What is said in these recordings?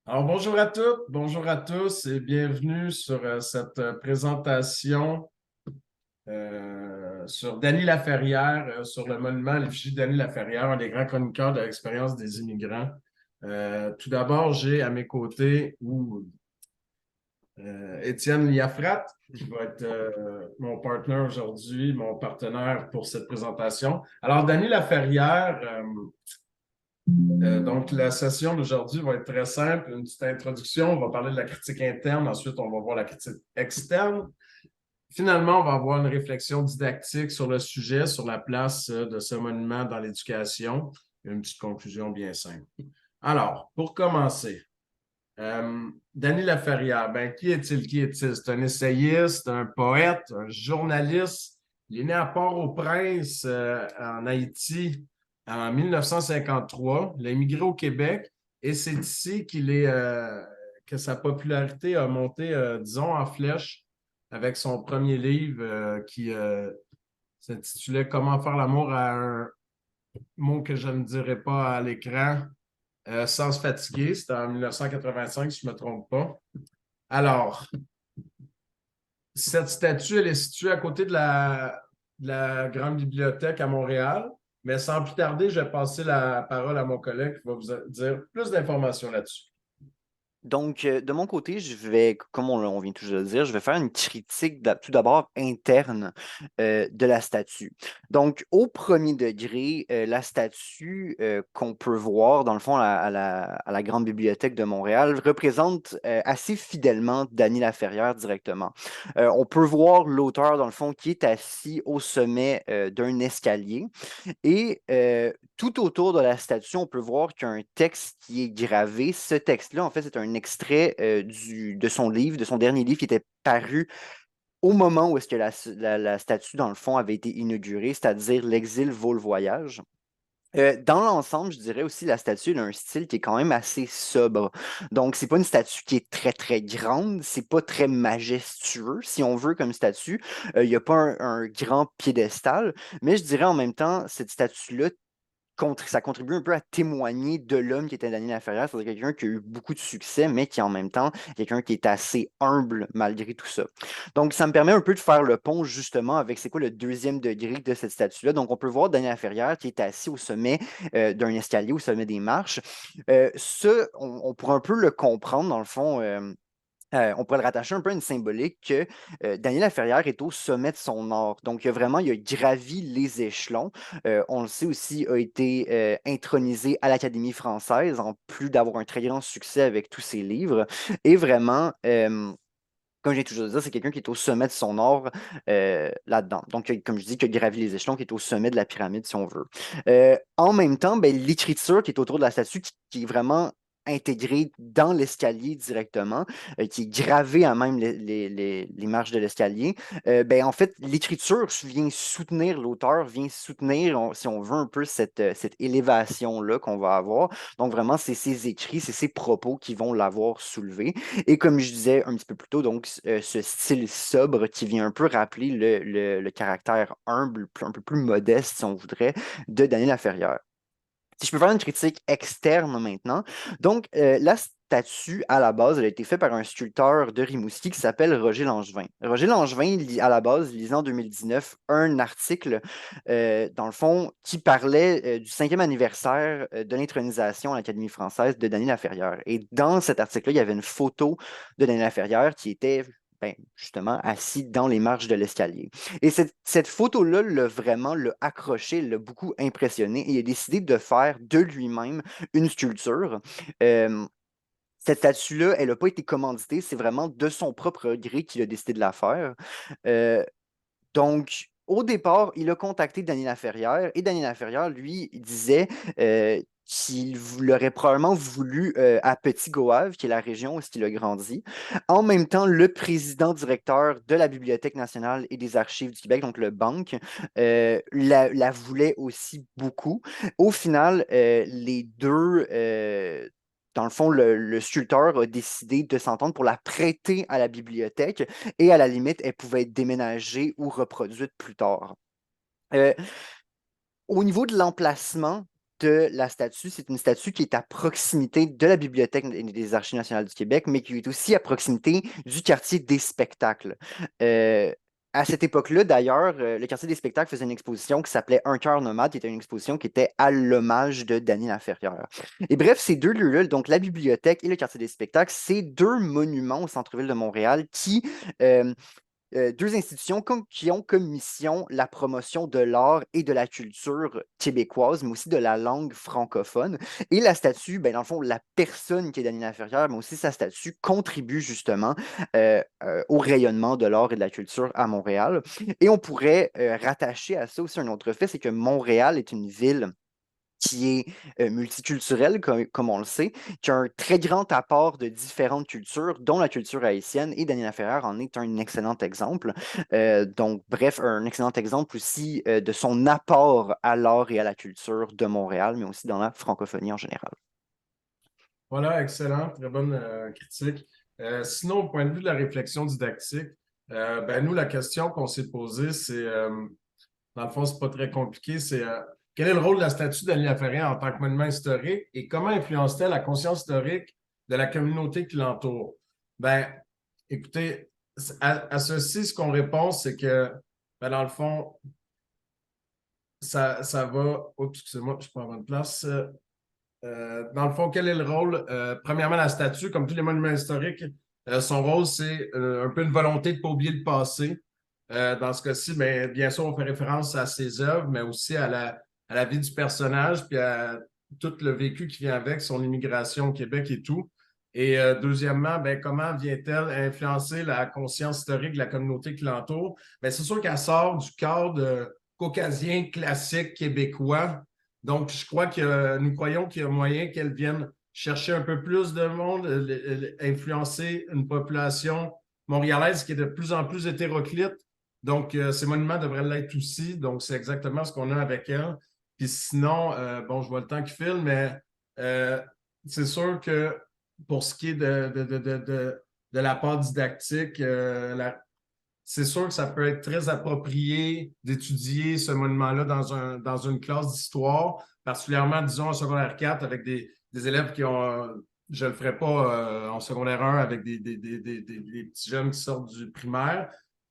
Alors, bonjour à toutes, bonjour à tous et bienvenue sur cette présentation sur Dany Laferrière, sur le monument à l'effigie de Dany Laferrière, un des grands chroniqueurs de l'expérience des immigrants. Tout d'abord, j'ai à mes côtés Étienne Liafrat, qui va être mon partner aujourd'hui, mon partenaire pour cette présentation. Alors, Dany Laferrière, donc, la session d'aujourd'hui va être très simple. Une petite introduction, on va parler de la critique interne, ensuite on va voir la critique externe. Finalement, on va avoir une réflexion didactique sur le sujet, sur la place de ce monument dans l'éducation. Une petite conclusion bien simple. Alors, pour commencer, Dany Laferrière, ben, qui est-il? Qui est-il? C'est un essayiste, un poète, un journaliste. Il est né à Port-au-Prince, en Haïti, en 1953. Il a immigré au Québec et c'est ici que sa popularité a monté, disons, en flèche avec son premier livre qui s'intitulait Comment faire l'amour à un mot que je ne dirai pas à l'écran, sans se fatiguer. C'était en 1985, si je ne me trompe pas. Alors, cette statue, elle est située à côté de la Grande Bibliothèque à Montréal. Mais sans plus tarder, je vais passer la parole à mon collègue qui va vous dire plus d'informations là-dessus. Donc, de mon côté, comme on vient toujours de le dire, je vais faire une critique tout d'abord interne de la statue. Donc, au premier degré, la statue qu'on peut voir, dans le fond, à la Grande Bibliothèque de Montréal, représente assez fidèlement Dany Laferrière directement. On peut voir l'auteur, dans le fond, qui est assis au sommet d'un escalier. Et tout autour de la statue, on peut voir qu'il y a un texte qui est gravé. Ce texte-là, en fait, c'est un extrait de son livre, de son dernier livre qui était paru au moment où est-ce que la statue, dans le fond, avait été inaugurée, c'est-à-dire L'exil vaut le voyage. Dans l'ensemble, je dirais aussi la statue elle a un style qui est quand même assez sobre. Donc, c'est pas une statue qui est très, très grande, c'est pas très majestueux, si on veut, comme statue. Il n'y a pas un grand piédestal, mais je dirais en même temps, cette statue-là ça contribue un peu à témoigner de l'homme qui était Dany Laferrière, c'est-à-dire quelqu'un qui a eu beaucoup de succès, mais qui en même temps, quelqu'un qui est assez humble malgré tout ça. Donc, ça me permet un peu de faire le pont justement avec c'est quoi le deuxième degré de cette statue-là. Donc, on peut voir Dany Laferrière qui est assis au sommet d'un escalier, au sommet des marches. Ça, on pourrait un peu le comprendre dans le fond. On pourrait le rattacher un peu à une symbolique que Dany Laferrière est au sommet de son art. Donc, il a gravi les échelons. On le sait aussi, a été intronisé à l'Académie française, en plus d'avoir un très grand succès avec tous ses livres. Et vraiment, comme j'ai toujours dit, c'est quelqu'un qui est au sommet de son art là-dedans. Donc, comme je dis, qui a gravi les échelons, qui est au sommet de la pyramide, si on veut. En même temps, ben, l'écriture qui est autour de la statue, qui est vraiment intégrée dans l'escalier directement, qui est gravée à même les marches de l'escalier, ben, en fait, l'écriture vient soutenir l'auteur, vient soutenir, si on veut, un peu cette élévation-là qu'on va avoir. Donc, vraiment, c'est ses écrits, c'est ses propos qui vont l'avoir soulevé. Et comme je disais un petit peu plus tôt, donc ce style sobre qui vient un peu rappeler le caractère humble, un peu plus modeste, si on voudrait, de Dany Laferrière. Si je peux faire une critique externe maintenant, donc la statue, à la base, elle a été faite par un sculpteur de Rimouski qui s'appelle Roger Langevin. Roger Langevin, à la base, lisait en 2019 un article, dans le fond, qui parlait du 5e anniversaire de l'intronisation à l'Académie française de Dany Laferrière. Et dans cet article-là, il y avait une photo de Dany Laferrière qui était ben, justement assis dans les marches de l'escalier. Et cette photo-là l'a accroché, l'a beaucoup impressionné et il a décidé de faire de lui-même une sculpture. Euh, Cette statue-là, elle n'a pas été commanditée, c'est vraiment de son propre gré qu'il a décidé de la faire. Euh, donc, au départ, il a contacté Dany Laferrière et Dany Laferrière, lui, il disait qu'il l'aurait probablement voulu à Petit-Goâve, qui est la région où il a grandi. En même temps, le président directeur de la Bibliothèque nationale et des archives du Québec, donc le BANQ, la voulait aussi beaucoup. Au final, les deux, dans le fond, le sculpteur a décidé de s'entendre pour la prêter à la bibliothèque et à la limite, elle pouvait être déménagée ou reproduite plus tard. Euh, Au niveau de l'emplacement, de la statue, c'est une statue qui est à proximité de la Bibliothèque des Archives nationales du Québec, mais qui est aussi à proximité du quartier des spectacles. À cette époque-là, d'ailleurs, le quartier des spectacles faisait une exposition qui s'appelait Un cœur nomade, qui était une exposition qui était à l'hommage de Dany Laferrière. Et bref, ces deux lieux-là, donc la bibliothèque et le quartier des spectacles, c'est deux monuments au centre-ville de Montréal qui, euh, deux institutions qui ont comme mission la promotion de l'art et de la culture québécoise, mais aussi de la langue francophone. Et la statue, ben, dans le fond, la personne qui est Dany Laferrière, mais aussi sa statue, contribue justement au rayonnement de l'art et de la culture à Montréal. Et on pourrait rattacher à ça aussi un autre fait, c'est que Montréal est une ville qui est multiculturel, comme on le sait, qui a un très grand apport de différentes cultures, dont la culture haïtienne, et Dany Laferrière en est un excellent exemple. Donc, bref, un excellent exemple aussi de son apport à l'art et à la culture de Montréal, mais aussi dans la francophonie en général. Voilà, excellent, très bonne critique. Sinon, au point de vue de la réflexion didactique, ben, nous, la question qu'on s'est posée, c'est, dans le fond, c'est pas très compliqué, c'est quel est le rôle de la statue d'Annie Laferrière en tant que monument historique et comment influence-t-elle la conscience historique de la communauté qui l'entoure? Ben, écoutez, à ceci, ce qu'on répond, c'est que, ben, dans le fond, ça va. Oups, excusez-moi, je prends bonne place. Dans le fond, quel est le rôle? Premièrement, la statue, comme tous les monuments historiques, son rôle, c'est un peu une volonté de ne pas oublier le passé. Dans ce cas-ci, bien sûr, on fait référence à ses œuvres, mais aussi à la vie du personnage, puis à tout le vécu qui vient avec, son immigration au Québec et tout. Et deuxièmement, ben, comment vient-elle influencer la conscience historique de la communauté qui l'entoure? Ben, c'est sûr qu'elle sort du cadre caucasien classique québécois. Donc, je crois que nous croyons qu'il y a moyen qu'elle vienne chercher un peu plus de monde, influencer une population montréalaise qui est de plus en plus hétéroclite. Donc, ces monuments devraient l'être aussi. Donc, c'est exactement ce qu'on a avec elle. Puis sinon, bon, je vois le temps qui file, mais euh, c'est sûr que pour ce qui est de la part didactique, c'est sûr que ça peut être très approprié d'étudier ce monument-là dans une classe d'histoire, particulièrement, disons, en secondaire 4, avec des élèves qui ont, je ne le ferai pas en secondaire 1 avec des petits jeunes qui sortent du primaire,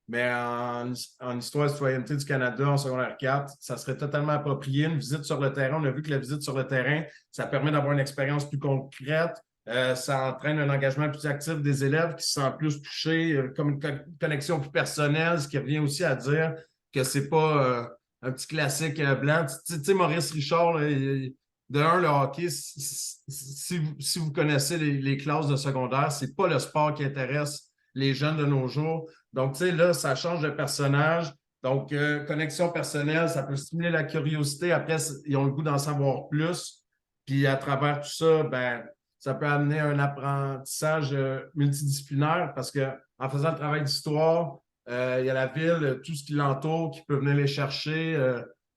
mais en histoire et citoyenneté du Canada en secondaire 4, ça serait totalement approprié. Une visite sur le terrain, on a vu que la visite sur le terrain, ça permet d'avoir une expérience plus concrète. Ça entraîne un engagement plus actif des élèves qui se sentent plus touchés, comme une connexion plus personnelle, ce qui revient aussi à dire que c'est pas un petit classique blanc. Tu sais, Maurice Richard, là, de un, le hockey, si vous connaissez les classes de secondaire, c'est pas le sport qui intéresse les jeunes de nos jours. Donc, tu sais, là, ça change de personnage. Donc, connexion personnelle, ça peut stimuler la curiosité. Après, ils ont le goût d'en savoir plus. Puis, à travers tout ça, ben, ça peut amener un apprentissage multidisciplinaire parce qu'en faisant le travail d'histoire, il y a la ville, tout ce qui l'entoure qui peut venir les chercher.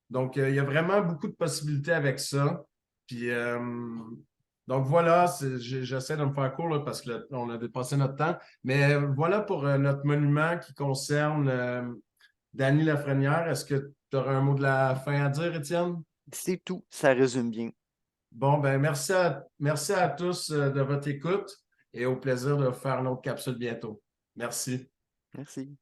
Donc, il y a vraiment beaucoup de possibilités avec ça. Puis, donc voilà, j'essaie de me faire court là, parce qu'on a dépassé notre temps. Mais voilà pour notre monument qui concerne Dany Lafrenière. Est-ce que tu aurais un mot de la fin à dire, Étienne? C'est tout, ça résume bien. Bon, ben merci à tous de votre écoute et au plaisir de faire une autre capsule bientôt. Merci. Merci.